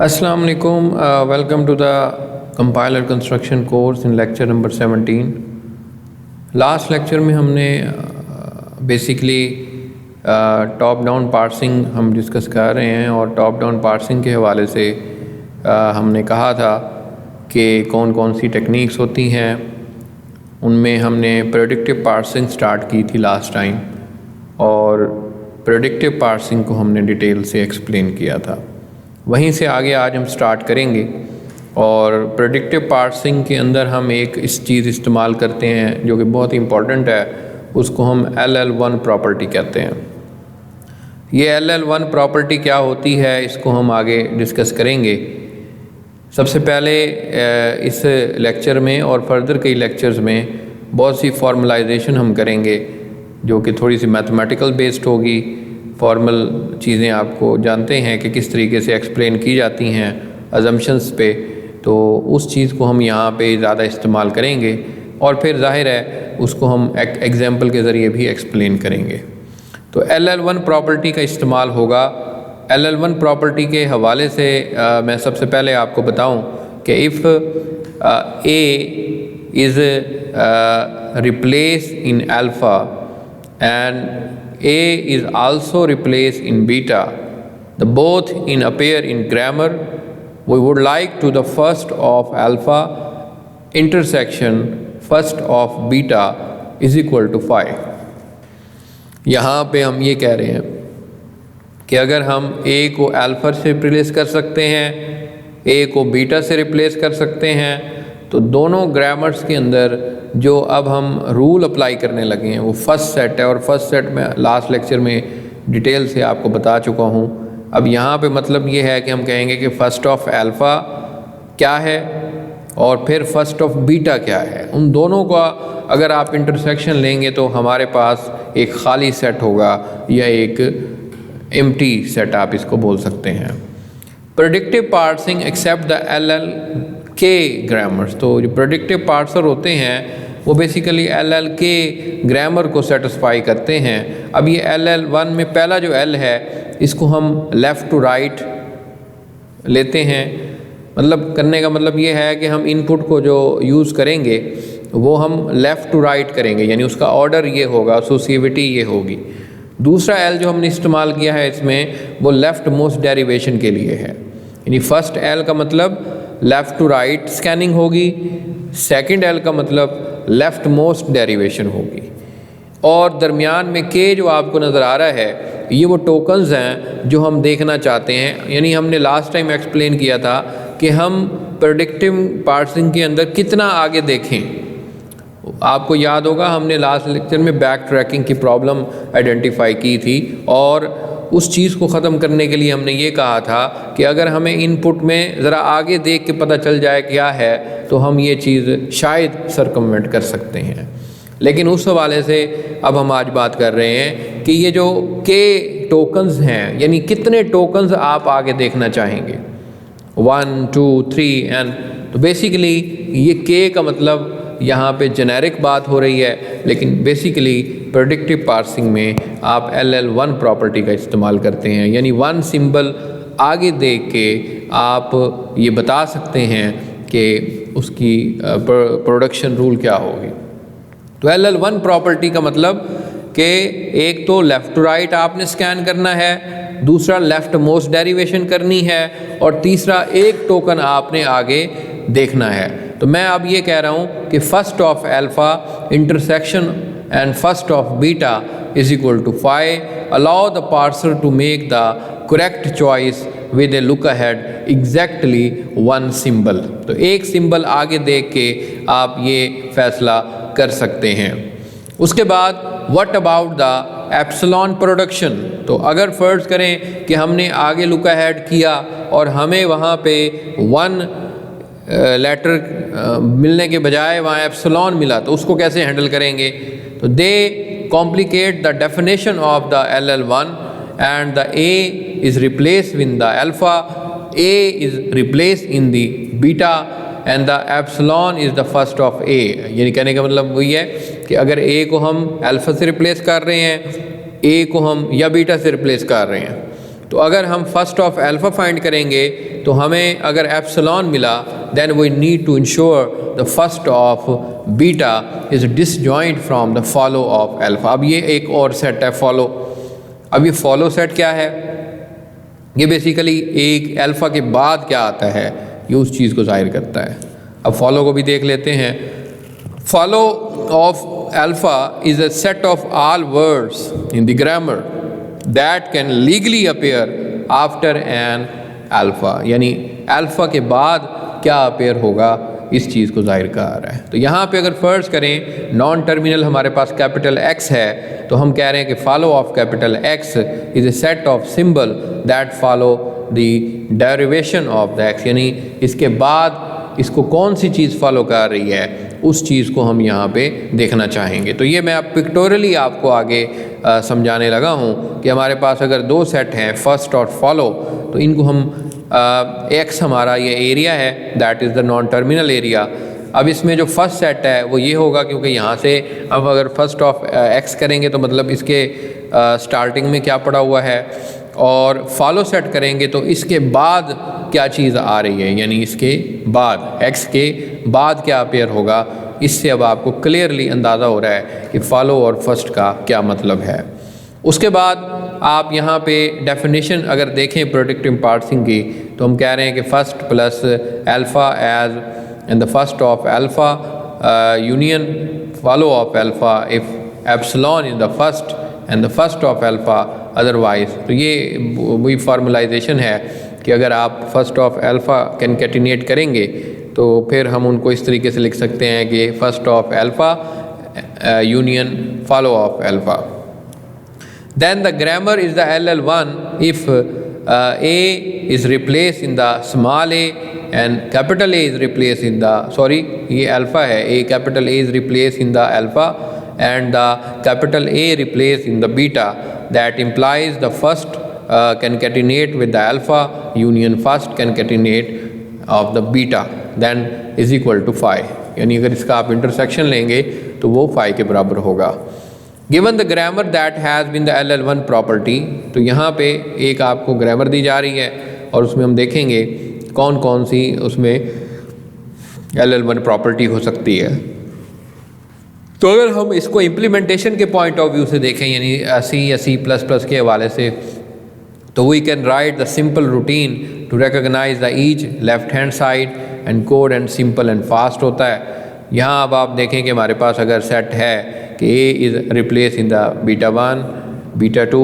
Assalamu alaikum. Welcome to the compiler construction course in lecture number 17. Last lecture में हमने basically top down parsing हम discuss कर रहे हैं और टॉप डाउन पार्सिंग के हवाले से हमने कहा था कि कौन कौन सी टेक्निक्स होती हैं। उनमें हमने प्रेडिक्टिव पार्सिंग स्टार्ट की थी लास्ट टाइम और प्रेडिक्टिव पार्सिंग को हमने डिटेल से एक्सप्लेन किया था। वहीं से आगे आज हम स्टार्ट करेंगे और प्रेडिक्टिव पार्सिंग के अंदर हम एक इस चीज़ इस्तेमाल करते हैं जो कि बहुत ही इम्पॉर्टेंट है, उसको हम LL1 प्रॉपर्टी कहते हैं। ये LL1 प्रॉपर्टी क्या होती है इसको हम आगे डिस्कस करेंगे। सबसे पहले इस लेक्चर में और फर्दर कई लेक्चर्स में बहुत सी फॉर्मलाइजेशन हम करेंगे जो कि थोड़ी सी मैथमेटिकल बेस्ड होगी। फॉर्मल चीज़ें आपको जानते हैं कि किस तरीके से एक्सप्लेन की जाती हैं अजम्पशंस पे, तो उस चीज़ को हम यहाँ पे ज़्यादा इस्तेमाल करेंगे और फिर जाहिर है उसको हम एक एग्जांपल के ज़रिए भी एक्सप्लेन करेंगे। तो LL1 प्रॉपर्टी का इस्तेमाल होगा। LL1 प्रॉपर्टी के हवाले से मैं सबसे पहले आपको बताऊं कि if A is replace in alpha and A is also replaced in beta, the both in appear in grammar, we would like to the first of alpha intersection first of beta is equal to 5। यहाँ पे हम ये कह रहे हैं कि अगर हम A को अल्फ़ा से रिप्लेस कर सकते हैं, A को बीटा से रिप्लेस कर सकते हैं, तो दोनों ग्रामर्स के अंदर जो अब हम रूल अप्लाई करने लगे हैं वो फर्स्ट सेट है और फर्स्ट सेट में लास्ट लेक्चर में डिटेल से आपको बता चुका हूँ। अब यहाँ पे मतलब ये है कि हम कहेंगे कि फ़र्स्ट ऑफ अल्फ़ा क्या है और फिर फ़र्स्ट ऑफ बीटा क्या है। उन दोनों का अगर आप इंटरसेक्शन लेंगे तो हमारे पास एक खाली सेट होगा या एक एम्प्टी सेट आप इसको बोल सकते हैं। Predictive parsing accept the LL के ग्रामर्स, तो जो प्रेडिक्टिव पार्सर होते हैं वो बेसिकली LL के ग्रामर को सेटिस्फाई करते हैं। अब ये LL1 में पहला जो L है इसको हम लेफ़्ट टू राइट लेते हैं। मतलब करने का मतलब ये है कि हम इनपुट को जो यूज़ करेंगे वो हम लेफ़्ट टू राइट करेंगे, यानी उसका ऑर्डर ये होगा, एसोसिएटिविटी ये होगी। दूसरा L जो हमने इस्तेमाल किया है इसमें वो लेफ़्ट मोस्ट डेरिवेशन के लिए है, यानी फर्स्ट L का मतलब लेफ़्ट टू राइट स्कैनिंग होगी, सेकंड L का मतलब लेफ़्ट मोस्ट डेरिवेशन होगी और दरमियान में K जो आपको नज़र आ रहा है ये वो टोकन्स हैं जो हम देखना चाहते हैं। यानी हमने लास्ट टाइम एक्सप्लेन किया था कि हम प्रेडिक्टिव पार्सिंग के अंदर कितना आगे देखें। आपको याद होगा हमने लास्ट लेक्चर में बैक ट्रैकिंग की प्रॉब्लम आइडेंटिफाई की थी और उस चीज़ को ख़त्म करने के लिए हमने ये कहा था कि अगर हमें इनपुट में ज़रा आगे देख के पता चल जाए क्या है तो हम ये चीज़ शायद सरकमवेंट कर सकते हैं। लेकिन उस हवाले से अब हम आज बात कर रहे हैं कि ये जो के टोकन्स हैं, यानी कितने टोकन्स आप आगे देखना चाहेंगे, 1 2 3 एंड तो बेसिकली ये के का मतलब यहाँ पे जेनेरिक बात हो रही है, लेकिन बेसिकली प्रेडिक्टिव पार्सिंग में आप LL1 प्रॉपर्टी का इस्तेमाल करते हैं, यानी वन सिंबल आगे देख के आप ये बता सकते हैं कि उसकी प्रोडक्शन रूल क्या होगी। तो LL1 प्रॉपर्टी का मतलब कि एक तो लेफ़्ट टू राइट आपने स्कैन करना है, दूसरा लेफ़्ट मोस्ट डेरिवेशन करनी है और तीसरा एक टोकन आपने आगे देखना है। तो मैं अब ये कह रहा हूँ कि first of alpha intersection and first of beta is equal to 5, allow the parser to make the correct choice with a look ahead exactly one symbol. तो एक सिंबल आगे देख के आप ये फैसला कर सकते हैं। उसके बाद what about the epsilon production, तो अगर फ़र्ज़ करें कि हमने आगे लुक अहेड किया और हमें वहाँ पे वन लेटर मिलने के बजाय वहाँ एप्सिलॉन मिला तो उसको कैसे हैंडल करेंगे। तो they complicate the definition of the LL1 and the A is replace with the alpha, A is replace in the beta and the epsilon is the first of A। यानी कहने का मतलब वही है कि अगर A को हम अल्फ़ा से रिप्लेस कर रहे हैं, A को हम या बीटा से रिप्लेस कर रहे हैं, तो अगर हम फर्स्ट ऑफ अल्फ़ा फाइंड करेंगे तो हमें अगर एप्सिलॉन मिला, then we need to ensure the first of beta is disjoint from the follow of alpha. अब ये एक और सेट है फॉलो। अब ये फॉलो सेट क्या है? ये बेसिकली एक अल्फ़ा के बाद क्या आता है ये उस चीज़ को ज़ाहिर करता है। अब फॉलो को भी देख लेते हैं। Follow of alpha is a set of all words in the grammar that can legally appear after an alpha, यानी अल्फ़ा के बाद क्या अपेयर होगा इस चीज़ को ज़ाहिर कर रहा है। तो यहाँ पे अगर फ़र्ज करें नॉन टर्मिनल हमारे पास कैपिटल एक्स है तो हम कह रहे हैं कि follow of capital x is a set of symbol that follow the derivation of the x, यानी इसके बाद इसको कौन सी चीज़ फॉलो कर रही है उस चीज़ को हम यहाँ पे देखना चाहेंगे। तो ये मैं अब पिक्टोरियली आपको आगे समझाने लगा हूँ कि हमारे पास अगर दो सेट हैं फर्स्ट और फॉलो, तो इनको हम एक्स हमारा ये एरिया है that is the non terminal area. अब इसमें जो फर्स्ट सेट है वो ये होगा क्योंकि यहाँ से अब अगर फर्स्ट ऑफ एक्स करेंगे तो मतलब इसके स्टार्टिंग में क्या पड़ा हुआ है, और फॉलो सेट करेंगे तो इसके बाद क्या चीज़ आ रही है, यानी इसके बाद एक्स के बाद क्या अपेयर होगा। इससे अब आपको क्लियरली अंदाज़ा हो रहा है कि फॉलो और फर्स्ट का क्या मतलब है। उसके बाद आप यहाँ पे डेफिनेशन अगर देखें प्रोडक्टिव पार्सिंग की तो हम कह रहे हैं कि first plus alpha as and the first of alpha union follow of alpha if epsilon is the first and the first of alpha otherwise. तो ये वही फार्मलाइजेशन है कि अगर आप फर्स्ट ऑफ अल्फ़ा कंकैटिनेट करेंगे तो फिर हम उनको इस तरीके से लिख सकते हैं कि first of alpha union follow of alpha. Then the grammar is the LL1 if A is replaced in the small a and capital A is replaced in the ये alpha है, A capital A is replaced in the alpha and the capital A replaced in the beta, that implies the first concatenate with the alpha union first concatenate of the beta then is equal to phi, यानी अगर इसका आप intersection लेंगे तो वो phi के बराबर होगा। Given the grammar that has been the LL1 property, तो यहाँ पे एक आपको ग्रामर दी जा रही है और उसमें हम देखेंगे कौन कौन सी उसमें LL1 प्रॉपर्टी हो सकती है। तो अगर हम इसको इम्प्लीमेंटेशन के पॉइंट ऑफ व्यू से देखें यानी C या C++ के हवाले से, तो we can write the simple routine to recognize the each left hand side and code and simple and fast होता है। यहाँ अब आप देखें कि हमारे पास अगर सेट है कि A is replaced in the beta 1, beta 2,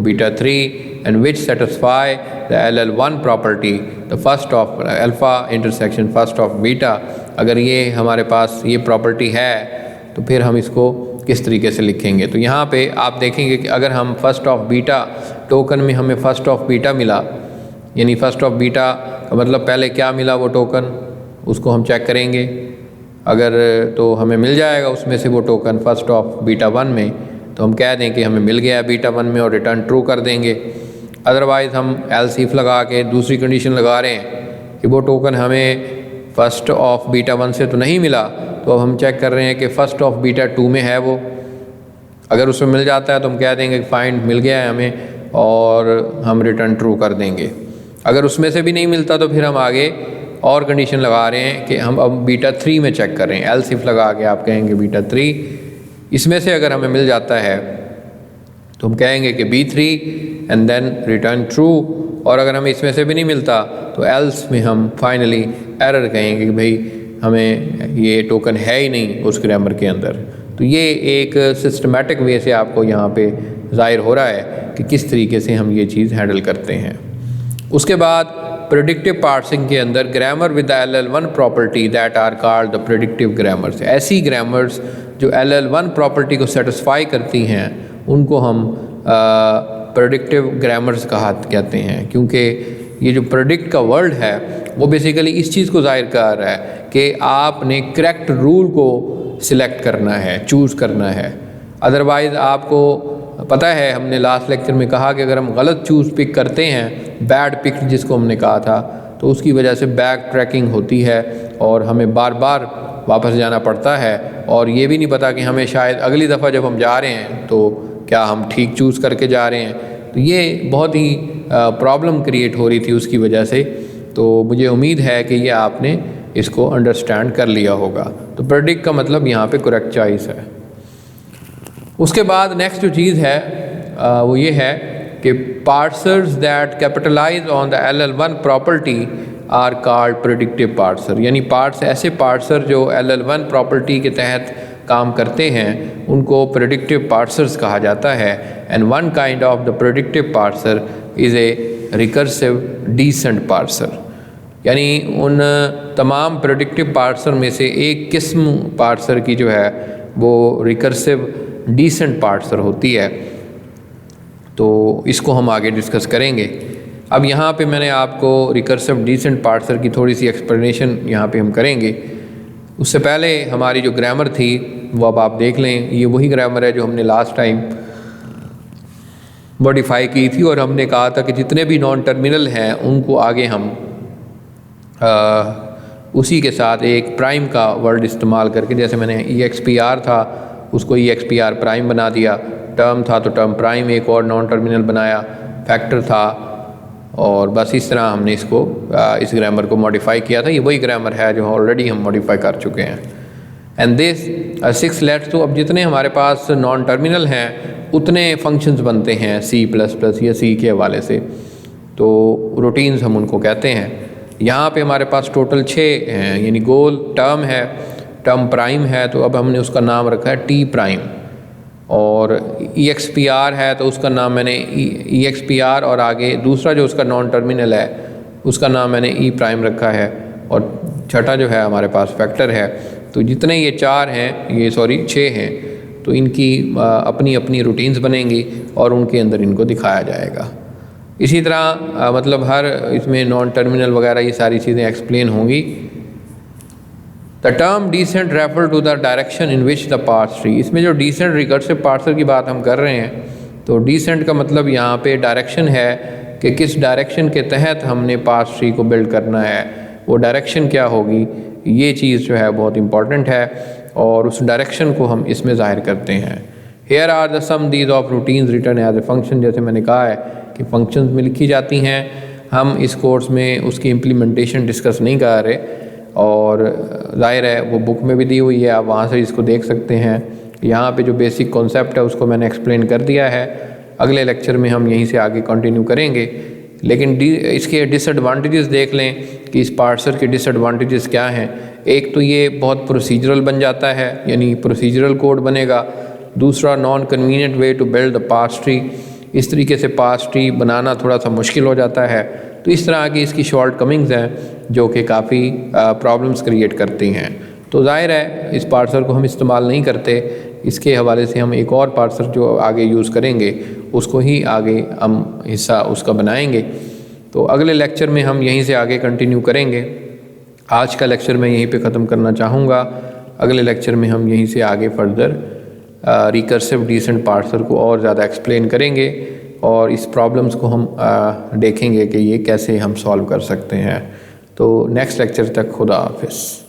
beta 3 and which satisfy the LL1 property, the first of alpha intersection first of beta, अगर ये हमारे पास ये प्रॉपर्टी है तो फिर हम इसको किस तरीके से लिखेंगे। तो यहाँ पे आप देखेंगे कि अगर हम फर्स्ट ऑफ बीटा टोकन में हमें फर्स्ट ऑफ बीटा मिला, यानी फर्स्ट ऑफ बीटा का मतलब पहले क्या मिला वो टोकन उसको हम चेक करेंगे, अगर तो हमें मिल जाएगा उसमें से वो टोकन फर्स्ट ऑफ बीटा 1 में, तो हम कह दें कि हमें मिल गया बीटा 1 में और रिटर्न ट्रू कर देंगे। अदरवाइज़ हम एल्स इफ लगा के दूसरी कंडीशन लगा रहे हैं कि वो टोकन हमें फर्स्ट ऑफ बीटा 1 से तो नहीं मिला, तो अब हम चेक कर रहे हैं कि फ़र्स्ट ऑफ बीटा 2 में है वो, अगर उसमें मिल जाता है तो हम कह देंगे फाइंड मिल गया है हमें और हम रिटर्न ट्रू कर देंगे। अगर उसमें से भी नहीं मिलता तो फिर हम आगे और कंडीशन लगा रहे हैं कि हम अब बीटा 3 में चेक कर रहे हैं, एल्स इफ लगा के आप कहेंगे बीटा 3 इसमें से अगर हमें मिल जाता है तो हम कहेंगे कि B3 and then return true, और अगर हमें इसमें से भी नहीं मिलता तो एल्स में हम फाइनली एरर कहेंगे कि भाई हमें ये टोकन है ही नहीं उस ग्रामर के अंदर। तो ये एक सिस्टमेटिक वे से आपको यहाँ पे ज़ाहिर हो रहा है कि किस तरीके से हम ये चीज़ हैंडल करते हैं। उसके बाद प्रेडिक्टिव पार्सिंग के अंदर grammar with the LL1 property that are called the predictive grammars, ऐसी ग्रामर्स जो LL1 प्रॉपर्टी को सेटिस्फाई करती हैं उनको हम प्रेडिक्टिव ग्रामर्स कहते हैं, क्योंकि ये जो प्रेडिक्ट का वर्ड है वो बेसिकली इस चीज़ को ज़ाहिर कर रहा है कि आपने करेक्ट रूल को सिलेक्ट करना है, चूज़ करना है। अदरवाइज़ आपको पता है हमने लास्ट लेक्चर में कहा कि अगर हम गलत चूज़ पिक करते हैं, बैड पिक जिसको हमने कहा था, तो उसकी वजह से बैक ट्रैकिंग होती है और हमें बार बार वापस जाना पड़ता है और ये भी नहीं पता कि हमें शायद अगली दफ़ा जब हम जा रहे हैं तो क्या हम ठीक चूज़ करके जा रहे हैं। तो ये बहुत ही प्रॉब्लम क्रिएट हो रही थी उसकी वजह से। तो मुझे उम्मीद है कि ये आपने इसको अंडरस्टैंड कर लिया होगा। तो प्रेडिक्ट का मतलब यहाँ पे करेक्ट चॉइस है। उसके बाद नेक्स्ट जो चीज़ है वो ये है कि parsers that capitalize on the LL1 property are called predictive parser. यानी ऐसे पार्सर जो LL1 प्रॉपर्टी के तहत काम करते हैं उनको प्रेडिक्टिव पार्सर्स कहा जाता है। And one kind of the predictive parser is a recursive descent parser. यानी उन तमाम प्रेडिक्टिव पार्सर में से एक किस्म पार्सर की जो है वो रिकर्सिव डीसेंट पार्सर होती है। तो इसको हम आगे डिस्कस करेंगे। अब यहाँ पे मैंने आपको रिकर्सिव डीसेंट पार्सर की थोड़ी सी एक्सप्लेनेशन यहाँ पे हम करेंगे। उससे पहले हमारी जो ग्रामर थी वो अब आप देख लें, ये वही ग्रामर है जो हमने लास्ट टाइम मॉडिफाई की थी और हमने कहा था कि जितने भी नॉन टर्मिनल हैं उनको आगे हम उसी के साथ एक प्राइम का वर्ड इस्तेमाल करके, जैसे मैंने EXPR था उसको EXPR प्राइम बना दिया, टर्म था तो टर्म प्राइम एक और नॉन टर्मिनल बनाया, फैक्टर था, और बस इस तरह हमने इसको इस ग्रामर को मॉडिफाई किया था। ये वही ग्रामर है जो ऑलरेडी हम मॉडिफाई कर चुके हैं। एंड दिस 6 लेट्स, तो अब जितने हमारे पास नॉन टर्मिनल हैं उतने फंक्शंस बनते हैं C++ या C के हवाले से, तो रूटीन्स हम उनको कहते हैं। यहाँ पे हमारे पास टोटल 6 हैं, यानी गोल टर्म है, टर्म प्राइम है, तो अब हमने उसका नाम रखा है T प्राइम, और EXPR है तो उसका नाम मैंने EXPR, और आगे दूसरा जो उसका नॉन टर्मिनल है उसका नाम मैंने E प्राइम रखा है, और छठा जो है हमारे पास फैक्टर है। तो जितने ये 6 हैं तो इनकी अपनी अपनी रूटीन्स बनेंगी और उनके अंदर इनको दिखाया जाएगा। इसी तरह मतलब हर इसमें नॉन टर्मिनल वगैरह ये सारी चीज़ें एक्सप्लेन होंगी। The term descent refer to the direction in which the parse tree, इसमें जो डिसेंट रिकर्सिव पार्सर की बात हम कर रहे हैं तो डिसेंट का मतलब यहाँ पे डायरेक्शन है कि किस डायरेक्शन के तहत हमने पार्स ट्री को बिल्ड करना है, वो डायरेक्शन क्या होगी, ये चीज़ जो है बहुत इंपॉर्टेंट है और उस डायरेक्शन को हम इसमें ज़ाहिर करते हैं। Here are the some these of routines return as a function, जैसे मैंने कहा है कि फंक्शंस में लिखी जाती हैं। हम इस कोर्स में उसकी इम्प्लीमेंटेशन डिस्कस नहीं कर रहे, और ज़ाहिर है वो बुक में भी दी हुई है, आप वहाँ से इसको देख सकते हैं। यहाँ पे जो बेसिक कॉन्सेप्ट है उसको मैंने एक्सप्लेन कर दिया है। अगले लेक्चर में हम यहीं से आगे कंटिन्यू करेंगे। लेकिन इसके डिसएडवांटेजेस देख लें कि इस पार्सर के डिसएडवांटेजेस क्या हैं। एक तो ये बहुत प्रोसीजरल बन जाता है, यानी प्रोसीजरल कोड बनेगा। दूसरा, non convenient way to build the parse tree, इस तरीके से पार्स ट्री बनाना थोड़ा सा मुश्किल हो जाता है। तो इस तरह की इसकी शॉर्ट कमिंग्स हैं जो कि काफ़ी प्रॉब्लम्स क्रिएट करती हैं। तो जाहिर है इस पार्सर को हम इस्तेमाल नहीं करते, इसके हवाले से हम एक और पार्सर जो आगे यूज़ करेंगे उसको ही आगे हम हिस्सा उसका बनाएंगे। तो अगले लेक्चर में हम यहीं से आगे कंटिन्यू करेंगे। आज का लेक्चर मैं यहीं पे ख़त्म करना चाहूँगा। अगले लेक्चर में हम यहीं से आगे फर्दर रिकर्सिव डीसेंट पार्सर को और ज़्यादा एक्सप्लेन करेंगे और इस प्रॉब्लम्स को हम देखेंगे कि ये कैसे हम सॉल्व कर सकते हैं। तो नेक्स्ट लेक्चर तक खुदा हाफिज़।